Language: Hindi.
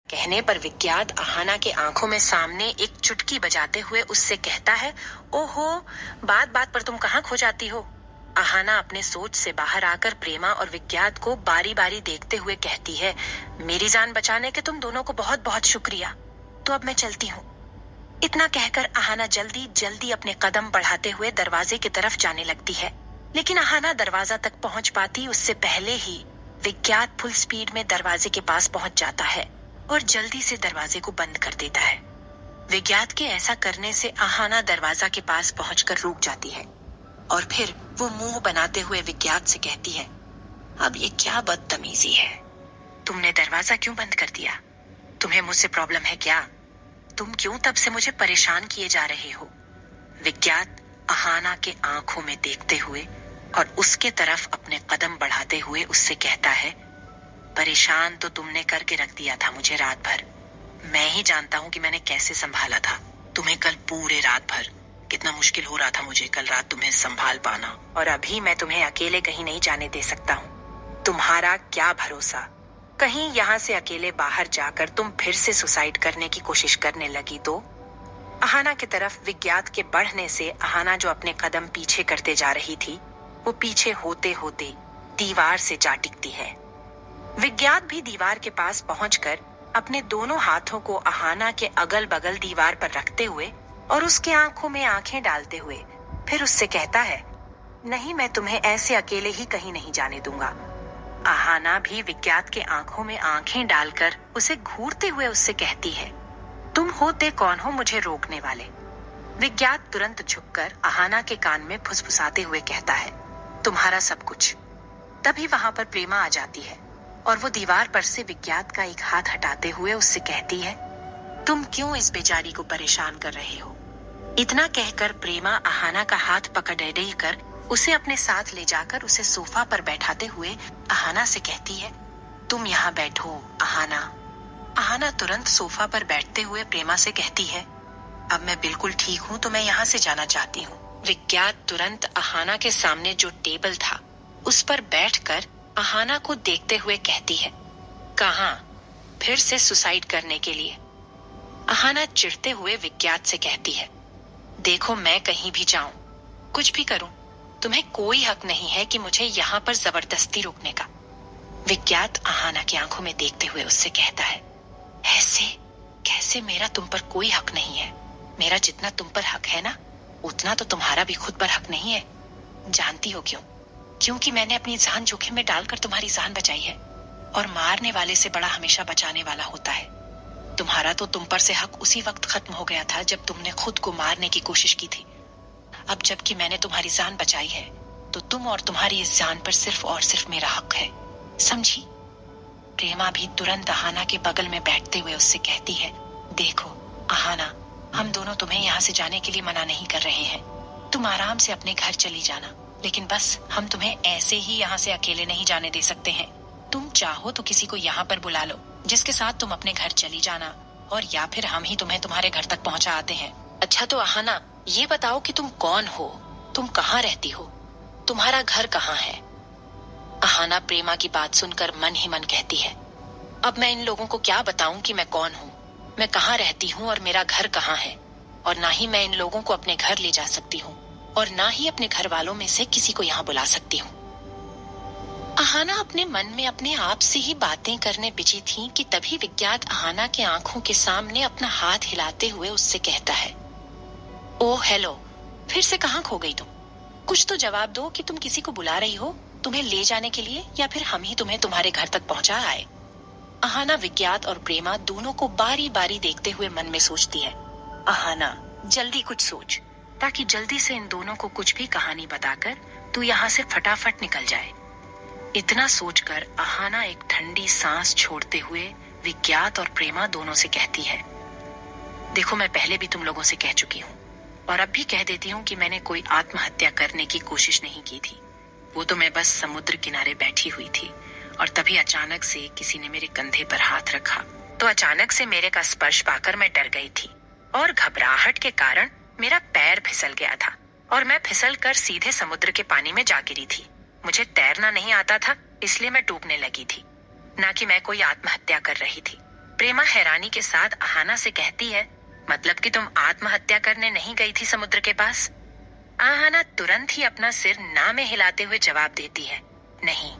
कहने पर विज्ञात अहाना के आंखों में सामने एक चुटकी बजाते हुए उससे कहता है, ओहो, बात बात पर तुम कहाँ खो जाती हो। अहाना अपने सोच से बाहर आकर प्रेमा और विज्ञात को बारी बारी देखते हुए कहती है, मेरी जान बचाने के तुम दोनों को बहुत बहुत शुक्रिया। तो अब मैं चलती हूँ। इतना कहकर अहाना जल्दी जल्दी अपने कदम बढ़ाते हुए दरवाजे की तरफ जाने लगती है, लेकिन अहाना दरवाजा तक पहुंच पाती उससे पहले ही विज्ञात फुल स्पीड में दरवाजे के पास पहुंच जाता है और जल्दी से दरवाजे को बंद कर देता है। विज्ञात के ऐसा करने से अहाना दरवाजा के पास पहुंचकर रुक जाती है और फिर वो मुंह बनाते हुए विज्ञात से कहती है, अब ये क्या बदतमीजी है। तुमने दरवाजा क्यों बंद कर दिया? तुम्हें मुझसे प्रॉब्लम है क्या? तुम क्यों तब से मुझे परेशान किए जा रहे हो? विज्ञात अहाना के आंखों में देखते हुए और उसके तरफ अपने कदम बढ़ाते हुए उससे कहता है, परेशान तो तुमने करके रख दिया था मुझे रात भर। मैं ही जानता हूँ कि मैंने कैसे संभाला था तुम्हें कल पूरे रात भर। कितना मुश्किल हो रहा था मुझे कल रात तुम्हें संभाल पाना, और अभी मैं तुम्हें अकेले कहीं नहीं जाने दे सकता हूँ। तुम्हारा क्या भरोसा, कहीं यहाँ से अकेले बाहर जाकर तुम फिर से सुसाइड करने की कोशिश करने लगी तो? अहाना की तरफ विज्ञात के बढ़ने से अहाना जो अपने कदम पीछे करते जा रही थी, वो पीछे होते होते दीवार से जा टिकती है। विज्ञात भी दीवार के पास पहुंचकर अपने दोनों हाथों को अहाना के अगल बगल दीवार पर रखते हुए और उसके आंखों में आंखें डालते हुए फिर उससे कहता है, नहीं, मैं तुम्हें ऐसे अकेले ही कहीं नहीं जाने दूंगा। अहाना भी विज्ञात के आंखों में आंखें डालकर उसे घूरते हुए उससे कहती है, तुम होते कौन हो मुझे रोकने वाले? विज्ञात तुरंत झुककर अहाना के कान में फुसफुसाते हुए कहता है, तुम्हारा सब कुछ। तभी वहां पर प्रेमा आ जाती है और वो दीवार पर से विज्ञात का एक हाथ हटाते हुए उससे कहती है, तुम क्यों इस बेचारी को परेशान कर रहे हो? इतना कहकर प्रेमा अहाना का हाथ पकड़े कर उसे अपने साथ ले जाकर उसे सोफा पर बैठाते हुए अहाना से कहती है, तुम यहाँ बैठो अहाना। अहाना तुरंत सोफा पर बैठते हुए प्रेमा से कहती है, अब मैं बिल्कुल ठीक हूँ, तो मैं यहाँ से जाना चाहती हूँ। विज्ञात तुरंत अहाना के सामने जो टेबल था उस पर बैठकर अहाना को देखते हुए कहती है, कहाँ? फिर से सुसाइड करने के लिए? अहाना चिढ़ते हुए विज्ञात से कहती है, देखो, मैं कहीं भी जाऊं, कुछ भी करूं, तुम्हें कोई हक नहीं है कि मुझे यहाँ पर जबरदस्ती रोकने का। विज्ञात अहाना की आंखों में देखते हुए उससे कहता है, ऐसे कैसे? मेरा तुम पर कोई हक नहीं है। मेरा जितना तुम पर हक है ना, उतना तो तुम्हारा भी खुद पर हक नहीं है। जानती हो क्यों? क्योंकि मैंने अपनी जान जोखिम में डालकर तुम्हारी जान बचाई है, और मारने वाले से बड़ा हमेशा बचाने वाला होता है। तुम्हारा तो तुम पर से हक उसी वक्त खत्म हो गया था जब तुमने खुद को मारने की कोशिश की थी। अब जबकि मैंने तुम्हारी जान बचाई है, तो तुम और तुम्हारी इस जान पर सिर्फ और सिर्फ मेरा हक है, समझी? प्रेमा भी तुरंत अहाना के बगल में बैठते हुए उससे कहती है, देखो अहाना, हम दोनों तुम्हें यहाँ से जाने के लिए मना नहीं कर रहे हैं। तुम आराम से अपने घर चली जाना, लेकिन बस हम तुम्हें ऐसे ही यहाँ से अकेले नहीं जाने दे सकते हैं। तुम चाहो तो किसी को यहाँ पर बुला लो, जिसके साथ तुम अपने घर चली जाना, और या फिर हम ही तुम्हें तुम्हारे घर तक पहुँचा आते हैं। अच्छा, तो अहाना, ये बताओ कि तुम कौन हो? तुम कहाँ रहती हो? तुम्हारा घर कहाँ है? अहाना प्रेमा की बात सुनकर मन ही मन कहती है, अब मैं इन लोगों को क्या बताऊं कि मैं कौन हूँ, मैं कहाँ रहती हूँ और मेरा घर कहाँ है, और ना ही मैं इन लोगों को अपने घर ले जा सकती हूँ, और ना ही अपने घर वालों में से किसी को यहाँ बुला सकती हूँ। अहाना अपने मन में अपने आप से ही बातें करने बिजी थी कि तभी विज्ञात अहाना के आंखों के सामने अपना हाथ हिलाते हुए उससे कहता है, ओह हेलो, फिर से कहाँ खो गई तुम? कुछ तो जवाब दो कि तुम किसी को बुला रही हो तुम्हें ले जाने के लिए, या फिर हम ही तुम्हें तुम्हारे घर तक पहुंचा आए। अहाना विज्ञात और प्रेमा दोनों को बारी बारी देखते हुए मन में सोचती है, अहाना जल्दी कुछ सोच, ताकि जल्दी से इन दोनों को कुछ भी कहानी बताकर तू यहाँ से फटाफट निकल जाए। इतना सोचकर अहाना एक ठंडी सांस छोड़ते हुए विज्ञात और प्रेमा दोनों से कहती है, देखो, मैं पहले भी तुम लोगों से कह चुकी हूँ और अब भी कह देती हूँ कि मैंने कोई आत्महत्या करने की कोशिश नहीं की थी। वो तो मैं बस समुद्र किनारे बैठी हुई थी और तभी अचानक से किसी ने मेरे कंधे पर हाथ रखा, तो अचानक से मेरे का स्पर्श पाकर मैं डर गई थी और घबराहट के कारण मेरा पैर फिसल गया था और मैं फिसल कर सीधे समुद्र के पानी में जा गिरी थी। मुझे तैरना नहीं आता था, इसलिए मैं डूबने लगी थी, ना कि मैं कोई आत्महत्या कर रही थी। प्रेमा हैरानी के साथ आहाना से कहती है, मतलब कि तुम आत्महत्या करने नहीं गई थी समुद्र के पास? आहाना तुरंत ही अपना सिर ना में हिलाते हुए जवाब देती है, नहीं,